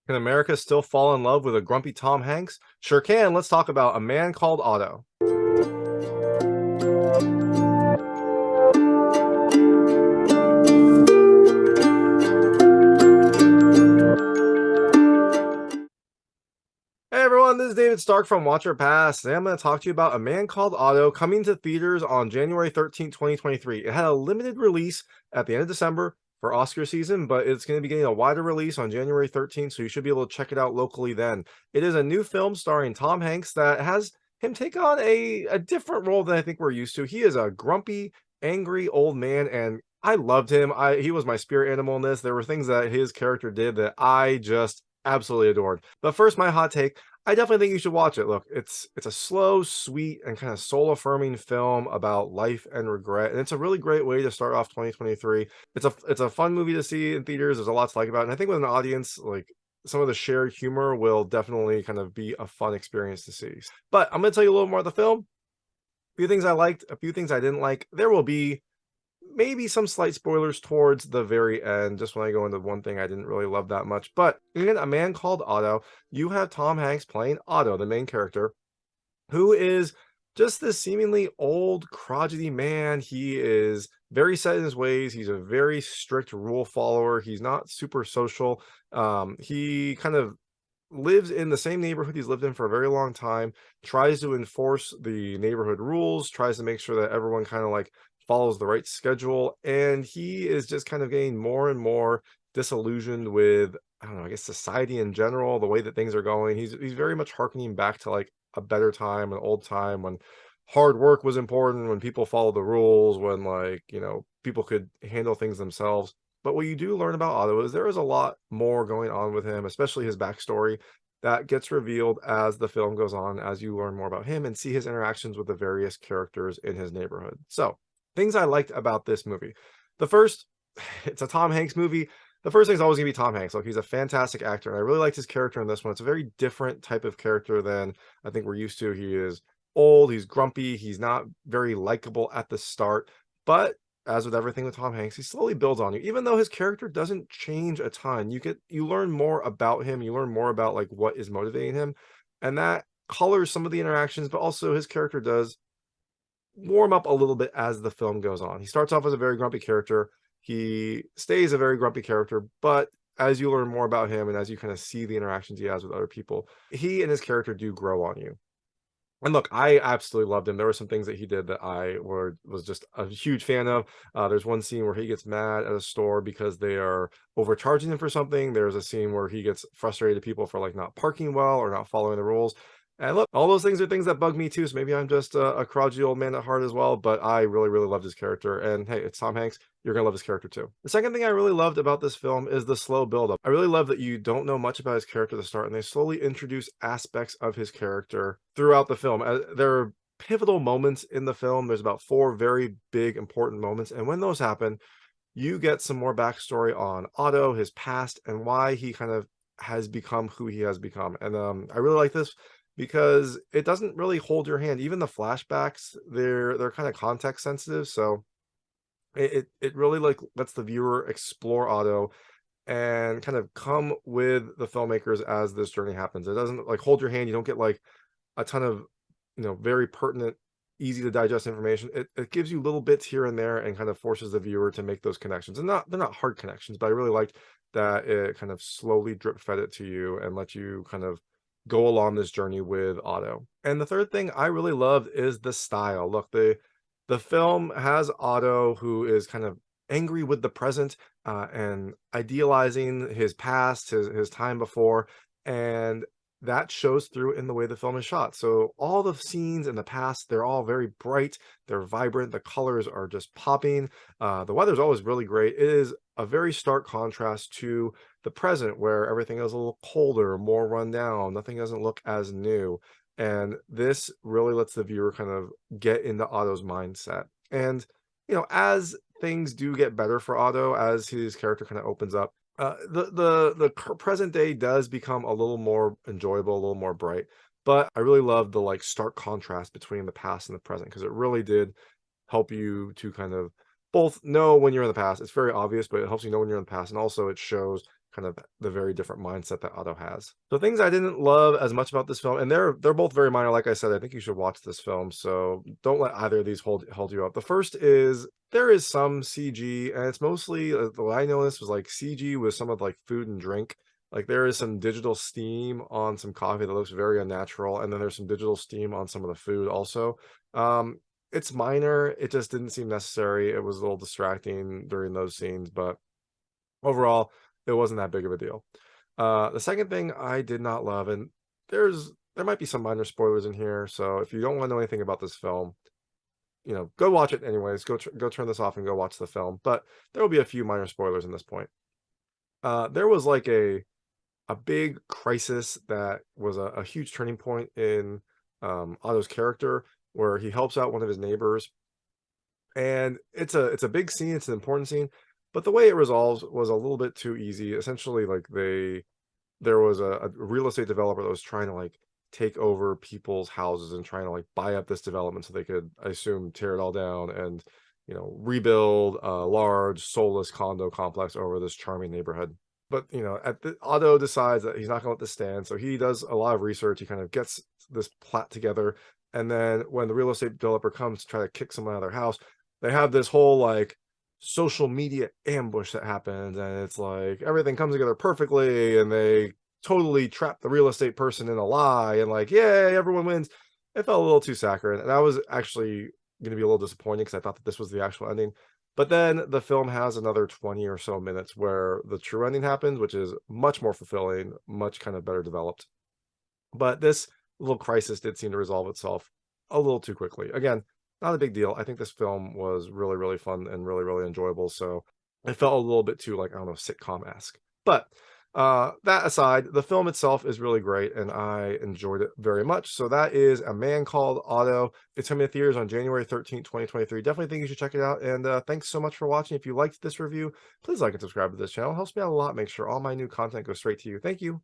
Can America still fall in love with a grumpy Tom Hanks? Sure can. Let's talk about A Man Called Otto. Hey everyone, this is David Stark from Watcher Pass, and I'm going to talk to you about A Man Called Otto coming to theaters on January 13th, 2023. It had a limited release at the end of December for Oscar season, but it's going to be getting a wider release on January 13th, so you should be able to check it out locally then. It is a new film starring Tom Hanks that has him take on a different role than I think we're used to. He is a grumpy, angry old man, and I loved him. He was my spirit animal in this. There were things that his character did that I just absolutely adored. But first, my hot take. I definitely think you should watch it. Look, it's a slow, sweet, and kind of soul-affirming film about life and regret, and it's a really great way to start off 2023. It's a fun movie to see in theaters. There's a lot to like about it, and I think with an audience, like some of the shared humor will definitely kind of be a fun experience to see. But I'm going to tell you a little more of the film. A few things I liked, a few things I didn't like. There will be maybe some slight spoilers towards the very end, just when I go into one thing I didn't really love that much. But in A Man Called Otto, you have Tom Hanks playing Otto, the main character, who is just this seemingly old, crotchety man. He is very set in his ways. He's a very strict rule follower. He's not super social. He kind of lives in the same neighborhood he's lived in for a very long time, tries to enforce the neighborhood rules, tries to make sure that everyone kind of like follows the right schedule, and he is just kind of getting more and more disillusioned with, I don't know, I guess society in general, the way that things are going. He's very much harkening back to like a better time, an old time when hard work was important, when people followed the rules, when like, people could handle things themselves. But what you do learn about Otto is there is a lot more going on with him, especially his backstory, that gets revealed as the film goes on, as you learn more about him and see his interactions with the various characters in his neighborhood. So, things I liked about this movie. The first, it's a Tom Hanks movie. The first thing is always going to be Tom Hanks. Like, he's a fantastic actor, and I really liked his character in this one. It's a very different type of character than I think we're used to. He is old, he's grumpy, he's not very likable at the start, but as with everything with Tom Hanks, he slowly builds on you. Even though his character doesn't change a ton, you learn more about him, you learn more about like what is motivating him, and that colors some of the interactions, but also his character does warm up a little bit as the film goes on. He starts off as a very grumpy character. He stays a very grumpy character, but as you learn more about him and as you kind of see the interactions he has with other people, he and his character do grow on you. And look, I absolutely loved him. There were some things that he did that was just a huge fan of. There's one scene where he gets mad at a store because they are overcharging him for something. There's a scene where he gets frustrated at people for like not parking well or not following the rules. And look, all those things are things that bug me too. So maybe I'm just a crotchety old man at heart as well. But I really, really loved his character. And hey, it's Tom Hanks. You're gonna love his character too. The second thing I really loved about this film is the slow buildup. I really love that you don't know much about his character at the start, and they slowly introduce aspects of his character throughout the film. There are pivotal moments in the film. There's about four very big, important moments, and when those happen, you get some more backstory on Otto, his past, and why he kind of has become who he has become. And I really like this because it doesn't really hold your hand. Even the flashbacks, they're kind of context sensitive, so it really like lets the viewer explore Otto and kind of come with the filmmakers as this journey happens. It doesn't like hold your hand. You don't get like a ton of very pertinent, easy to digest information. It gives you little bits here and there and kind of forces the viewer to make those connections. And they're not hard connections, but I really liked that it kind of slowly drip fed it to you and let you kind of go along this journey with Otto. And the third thing I really loved is the style. Look, the film has Otto, who is kind of angry with the present, and idealizing his past, his time before, and that shows through in the way the film is shot. So all the scenes in the past, they're all very bright, they're vibrant, the colors are just popping. The weather's always really great. It is a very stark contrast to the present, where everything is a little colder, more run down, nothing doesn't look as new. And this really lets the viewer kind of get into Otto's mindset. And as things do get better for Otto, as his character kind of opens up, the present day does become a little more enjoyable, a little more bright. But I really love the like stark contrast between the past and the present, because it really did help you to kind of both know when you're in the past. It's very obvious, but it helps you know when you're in the past, and also it shows kind of the very different mindset that Otto has. So things I didn't love as much about this film, and they're both very minor. Like I said, I think you should watch this film. So don't let either of these hold you up. The first is there is some CG, and it's mostly the way I noticed was like CG with some of like food and drink. Like there is some digital steam on some coffee that looks very unnatural, and then there's some digital steam on some of the food also. It's minor. It just didn't seem necessary. It was a little distracting during those scenes, but overall, it wasn't that big of a deal. The second thing I did not love, and there might be some minor spoilers in here, so if you don't want to know anything about this film, go watch it anyways. Go turn this off and go watch the film. But there will be a few minor spoilers in this point. There was like a big crisis that was a huge turning point in Otto's character, where he helps out one of his neighbors, and it's a big scene. It's an important scene, but the way it resolves was a little bit too easy. Essentially, like there was a real estate developer that was trying to like take over people's houses and trying to like buy up this development so they could, I assume, tear it all down and rebuild a large soulless condo complex over this charming neighborhood. But Otto decides that he's not going to let this stand, so he does a lot of research. He kind of gets this plot together, and then when the real estate developer comes to try to kick someone out of their house, they have this whole like social media ambush that happens, and it's like everything comes together perfectly, and they totally trap the real estate person in a lie, and like, yay, everyone wins. It felt a little too saccharine, and I was actually going to be a little disappointed because I thought that this was the actual ending. But then the film has another 20 or so minutes where the true ending happens, which is much more fulfilling, much kind of better developed. But this little crisis did seem to resolve itself a little too quickly. Again, not a big deal. I think this film was really, really fun and really, really enjoyable. So it felt a little bit too, like, I don't know, sitcom-esque. But that aside, the film itself is really great, and I enjoyed it very much. So that is A Man Called Otto. It's coming to theaters on January 13th, 2023. Definitely think you should check it out. And thanks so much for watching. If you liked this review, please like and subscribe to this channel. It helps me out a lot. Make sure all my new content goes straight to you. Thank you.